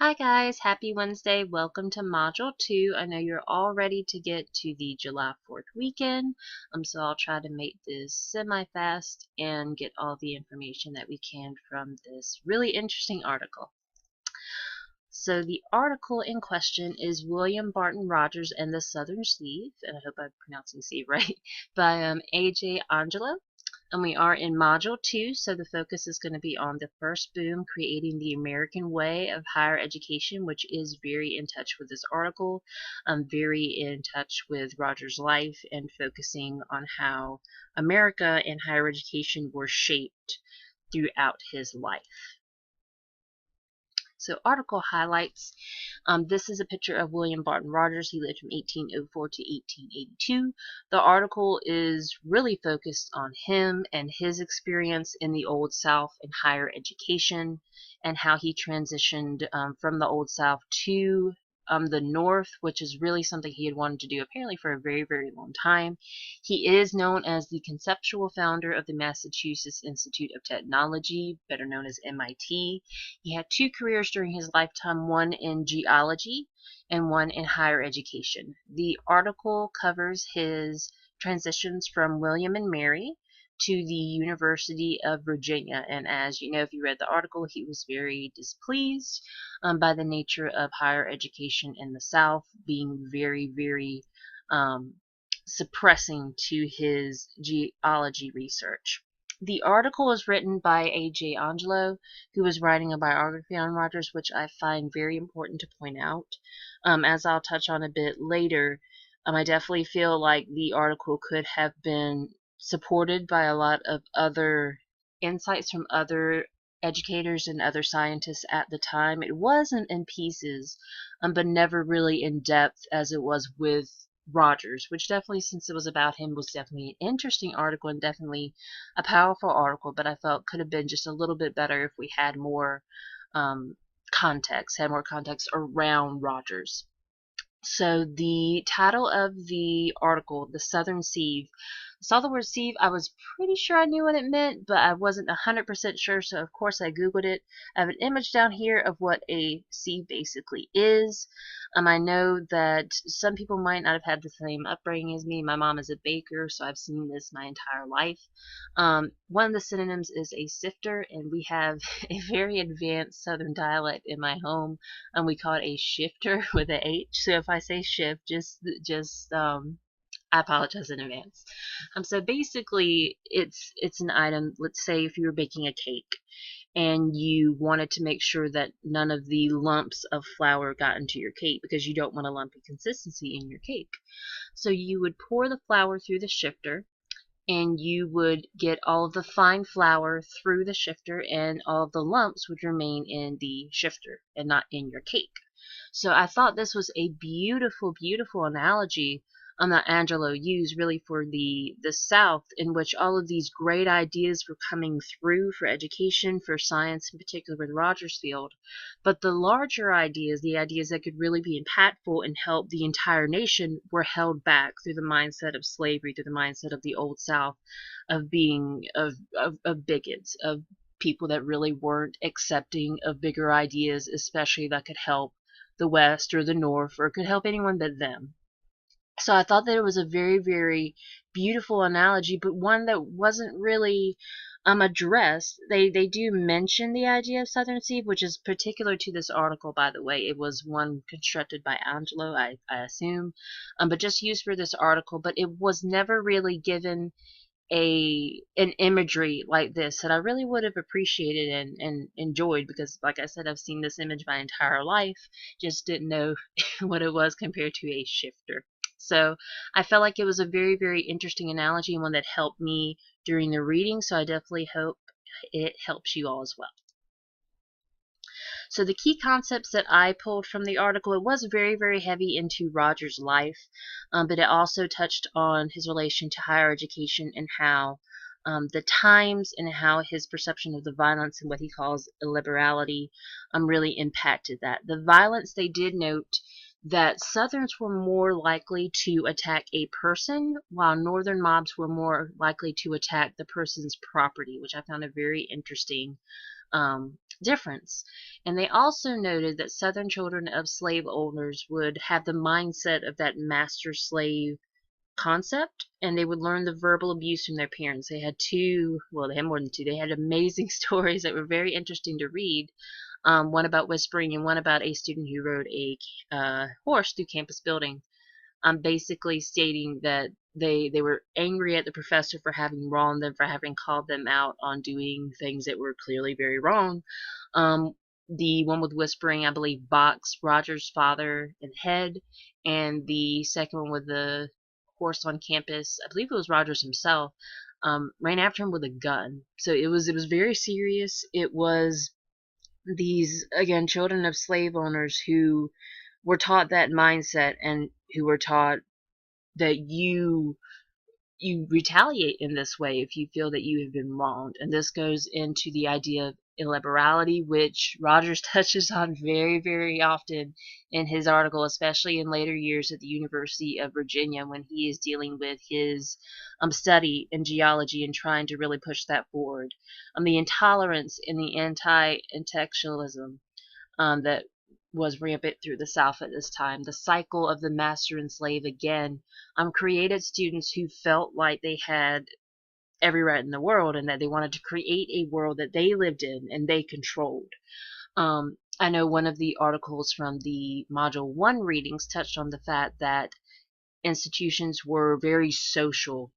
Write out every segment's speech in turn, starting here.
Hi guys, happy Wednesday. Welcome to Module 2. I know you're all ready to get to the July 4th weekend, so I'll try to make this semi-fast and get all the information that we can from this really interesting article. So the article in question is William Barton Rogers and the Southern Sieve, and I hope I'm pronouncing Sieve right, by A.J. Angelo. And we are in Module 2, so the focus is going to be on the first boom, creating the American way of higher education, which is very in touch with this article, very in touch with Rogers' life, and focusing on how America and higher education were shaped throughout his life. So article highlights, this is a picture of William Barton Rogers. He lived from 1804 to 1882. The article is really focused on him and his experience in the Old South in higher education and how he transitioned from the Old South to the North, which is really something he had wanted to do apparently for a very, very long time. He is known as the conceptual founder of the Massachusetts Institute of Technology, better known as MIT. He had two careers during his lifetime, one in geology and one in higher education. The article covers his transitions from William and Mary to the University of Virginia. And as you know, if you read the article, he was very displeased by the nature of higher education in the South being very, very suppressing to his geology research. The article was written by A.J. Angelo, who was writing a biography on Rogers, which I find very important to point out. As I'll touch on a bit later, I definitely feel like the article could have been supported by a lot of other insights from other educators and other scientists at the time. It wasn't in pieces, but never really in depth as it was with Rogers, which definitely, since it was about him, was definitely an interesting article and definitely a powerful article, but I felt could have been just a little bit better if we had more had more context around Rogers. So the title of the article, The Southern Sieve. I saw the word sieve. I was pretty sure I knew what it meant, but I wasn't 100% sure, so of course I googled it. I have an image down here of what a sieve basically is. I know that some people might not have had the same upbringing as me. My mom is a baker, so I've seen this my entire life. One of the synonyms is a sifter, and we have a very advanced southern dialect in my home, and we call it a shifter with a H. So if I say shift, just I apologize in advance. So basically, it's an item. Let's say if you were baking a cake and you wanted to make sure that none of the lumps of flour got into your cake because you don't want a lumpy consistency in your cake. So you would pour the flour through the shifter, and you would get all of the fine flour through the shifter, and all of the lumps would remain in the shifter and not in your cake. So I thought this was a beautiful, beautiful analogy that Angelo used really for the South, in which all of these great ideas were coming through for education, for science in particular with Rogers Field. But the larger ideas, the ideas that could really be impactful and help the entire nation, were held back through the mindset of slavery, through the mindset of the Old South, of being of bigots, of people that really weren't accepting of bigger ideas, especially that could help the West or the North, or could help anyone but them. So I thought that it was a very, very beautiful analogy, but one that wasn't really addressed. They do mention the idea of Southern Sieve, which is particular to this article, by the way. It was one constructed by Angelo, I assume, but just used for this article. But it was never really given an imagery like this that I really would have appreciated and enjoyed, because like I said, I've seen this image my entire life, just didn't know what it was compared to a shifter. So I felt like it was a very, very interesting analogy and one that helped me during the reading, so I definitely hope it helps you all as well. So the key concepts that I pulled from the article, it was very, very heavy into Rogers' life, but it also touched on his relation to higher education and how the times and how his perception of the violence and what he calls illiberality really impacted that. The violence, they did note that Southerns were more likely to attack a person, while Northern mobs were more likely to attack the person's property, which I found a very interesting difference. And they also noted that Southern children of slave owners would have the mindset of that master slave concept, and they would learn the verbal abuse from their parents. They had two, well, they had more than two. They had amazing stories that were very interesting to read. One about whispering, and one about a student who rode a horse through campus building. Basically stating that they were angry at the professor for having wronged them, for having called them out on doing things that were clearly very wrong. Um, the one with whispering, I believe, boxed Roger's father in the head, and the second one with the horse on campus, I believe it was Rogers himself, ran after him with a gun. So it was very serious. It was these, again, children of slave owners who were taught that mindset, and who were taught that you retaliate in this way if you feel that you have been wronged. And this goes into the idea of illiberality, which Rogers touches on very, very often in his article, especially in later years at the University of Virginia when he is dealing with his study in geology and trying to really push that forward. The intolerance and the anti-intellectualism that was rampant through the South at this time. The cycle of the master and slave again created students who felt like they had every right in the world, and that they wanted to create a world that they lived in and they controlled. I know one of the articles from the Module 1 readings touched on the fact that institutions were very social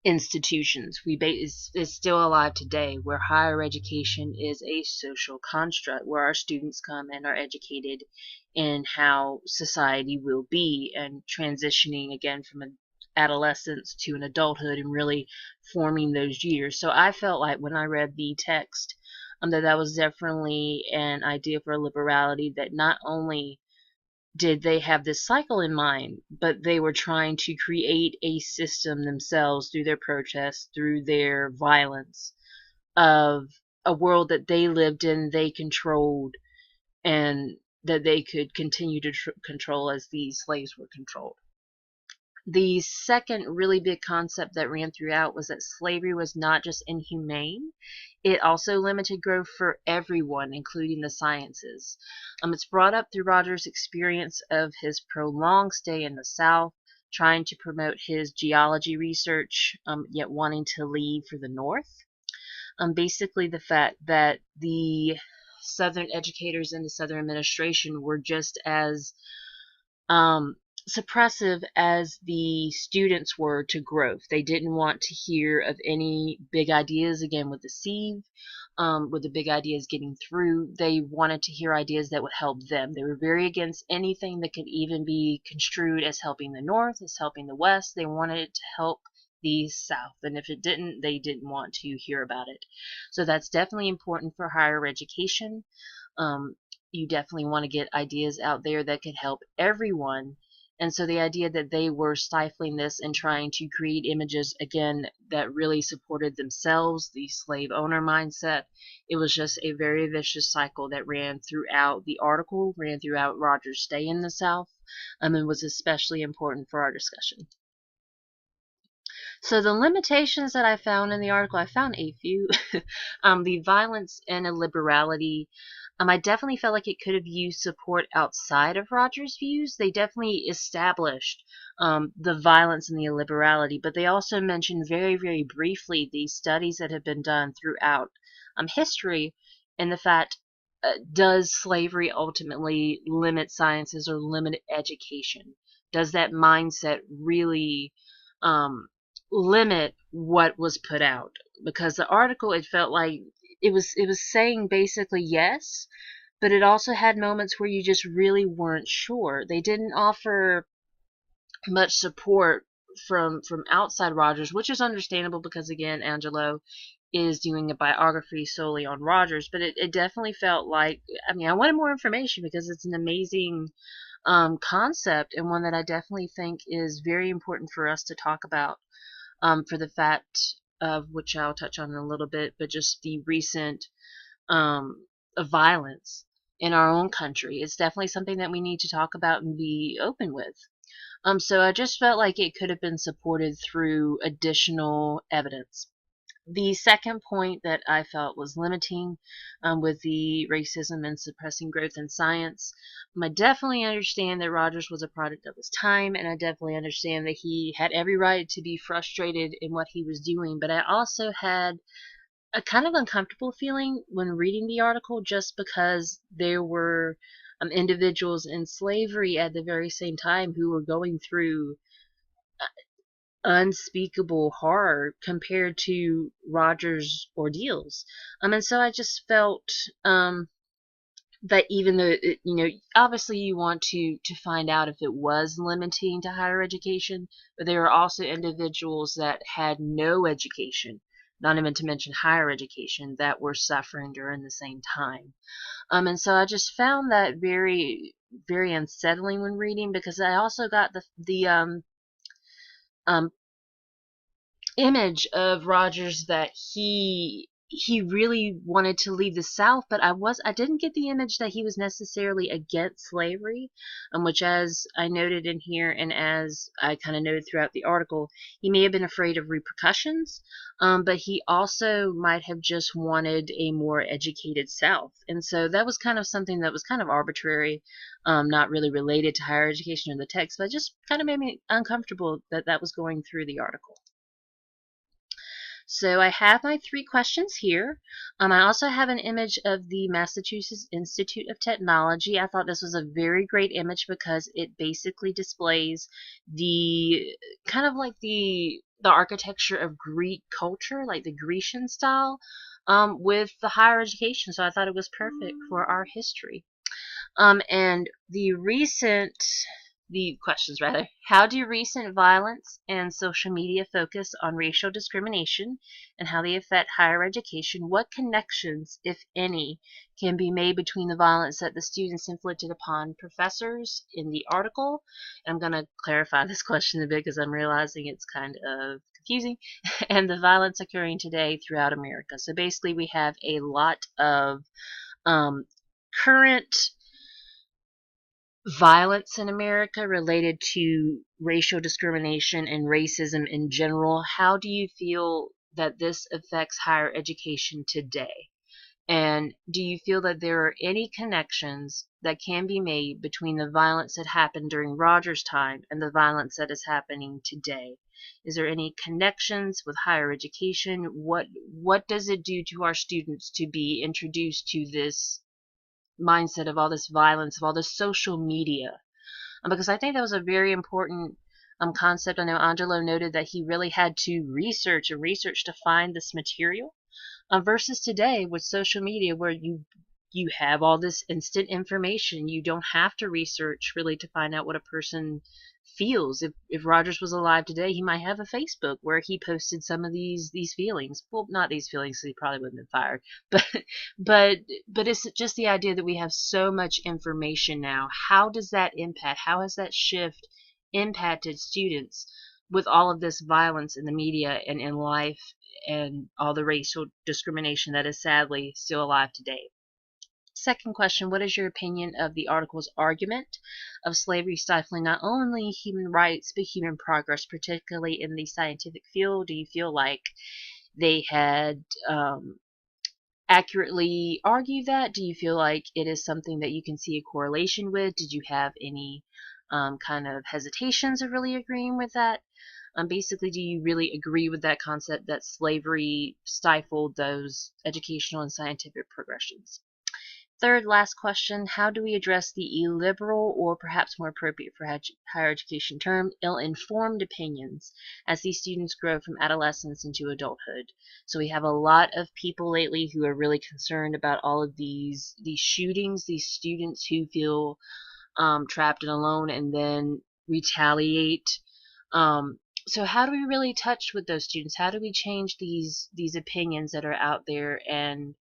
institutions. Is still alive today, where higher education is a social construct where our students come and are educated in how society will be, and transitioning again from an adolescence to an adulthood and really forming those years. So I felt like when I read the text, that was definitely an idea for liberality, that not only did they have this cycle in mind, but they were trying to create a system themselves through their protests, through their violence, of a world that they lived in, they controlled, and that they could continue to control as these slaves were controlled. The second really big concept that ran throughout was that slavery was not just inhumane, it also limited growth for everyone, including the sciences. It's brought up through Rogers' experience of his prolonged stay in the South, trying to promote his geology research, yet wanting to leave for the North. Basically, the fact that the Southern educators and the Southern administration were just as suppressive as the students were to growth. They didn't want to hear of any big ideas, again, with the Sieve, with the big ideas getting through. They wanted to hear ideas that would help them. They were very against anything that could even be construed as helping the North, as helping the West. They wanted it to help the South, and if it didn't, they didn't want to hear about it. So that's definitely important for higher education. You definitely want to get ideas out there that could help everyone. And so the idea that they were stifling this and trying to create images, again, that really supported themselves, the slave owner mindset, it was just a very vicious cycle that ran throughout the article, ran throughout Roger's stay in the South, and was especially important for our discussion. So the limitations that I found in the article, I found a few. The violence and illiberality. I definitely felt like it could have used support outside of Rogers' views. They definitely established the violence and the illiberality, but they also mentioned very, very briefly the studies that have been done throughout history, and the fact, does slavery ultimately limit sciences or limit education? Does that mindset really limit what was put out? Because the article, it felt like it was saying basically yes, but it also had moments where you just really weren't sure. They didn't offer much support from outside Rogers, which is understandable because, again, Angelo is doing a biography solely on Rogers, but it definitely felt like, I mean, I wanted more information because it's an amazing concept, and one that I definitely think is very important for us to talk about, for the fact of which I'll touch on in a little bit, but just the recent violence in our own country. It's definitely something that we need to talk about and be open with. So I just felt like it could have been supported through additional evidence. The second point that I felt was limiting with the racism and suppressing growth in science, I definitely understand that Rogers was a product of his time, and I definitely understand that he had every right to be frustrated in what he was doing. But I also had a kind of uncomfortable feeling when reading the article just because there were individuals in slavery at the very same time who were going through unspeakable horror compared to Roger's ordeals. And so I just felt that even though obviously you want to find out if it was limiting to higher education, but there are also individuals that had no education, not even to mention higher education, that were suffering during the same time. And so I just found that very, very unsettling when reading, because I also got the um, image of Rogers that he really wanted to leave the South, but I didn't get the image that he was necessarily against slavery, which, as I noted in here and as I kind of noted throughout the article, he may have been afraid of repercussions, but he also might have just wanted a more educated South, and so that was kind of something that was kind of arbitrary, not really related to higher education or the text, but just kind of made me uncomfortable that that was going through the article. So I have my 3 questions here. I also have an image of the Massachusetts Institute of Technology. I thought this was a very great image because it basically displays the kind of like the architecture of Greek culture, like the Grecian style, with the higher education. So I thought it was perfect for our history. And the questions rather, how do recent violence and social media focus on racial discrimination and how they affect higher education? What connections, if any, can be made between the violence that the students inflicted upon professors in the article? I'm going to clarify this question a bit because I'm realizing it's kind of confusing, and the violence occurring today throughout America. So basically, we have a lot of um, current violence in America related to racial discrimination and racism in general. How do you feel that this affects higher education today? And do you feel that there are any connections that can be made between the violence that happened during Roger's time and the violence that is happening today? Is there any connections with higher education? What does it do to our students to be introduced to this mindset of all this violence, of all this social media? Because I think that was a very important concept. I know Angelo noted that he really had to research and research to find this material, versus today with social media where you have all this instant information. You don't have to research really to find out what a person feels. If Rogers was alive today, he might have a Facebook where he posted some of these feelings. Well, not these feelings, 'cause he probably wouldn't have been fired. But but but it's just the idea that we have so much information now. How does that impact? How has that shift impacted students with all of this violence in the media and in life and all the racial discrimination that is sadly still alive today? Second question, what is your opinion of the article's argument of slavery stifling not only human rights but human progress, particularly in the scientific field? Do you feel like they had accurately argued that? Do you feel like it is something that you can see a correlation with? Did you have any kind of hesitations of really agreeing with that? Basically, do you really agree with that concept that slavery stifled those educational and scientific progressions? Third, last question, how do we address the illiberal, or perhaps more appropriate for higher education term, ill-informed opinions as these students grow from adolescence into adulthood? So we have a lot of people lately who are really concerned about all of these shootings, these students who feel trapped and alone and then retaliate. So how do we really touch with those students? How do we change these opinions that are out there, and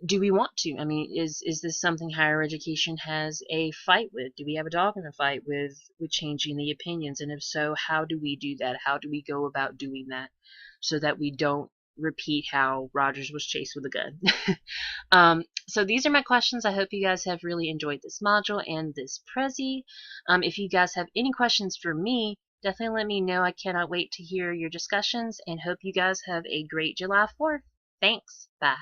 do we want to? I mean, is this something higher education has a fight with? Do we have a dog in the fight with changing the opinions? And if so, how do we do that? How do we go about doing that so that we don't repeat how Rogers was chased with a gun? So these are my questions. I hope you guys have really enjoyed this module and this Prezi. If you guys have any questions for me, Definitely let me know. I cannot wait to hear your discussions and hope you guys have a great July 4th. Thanks. Bye.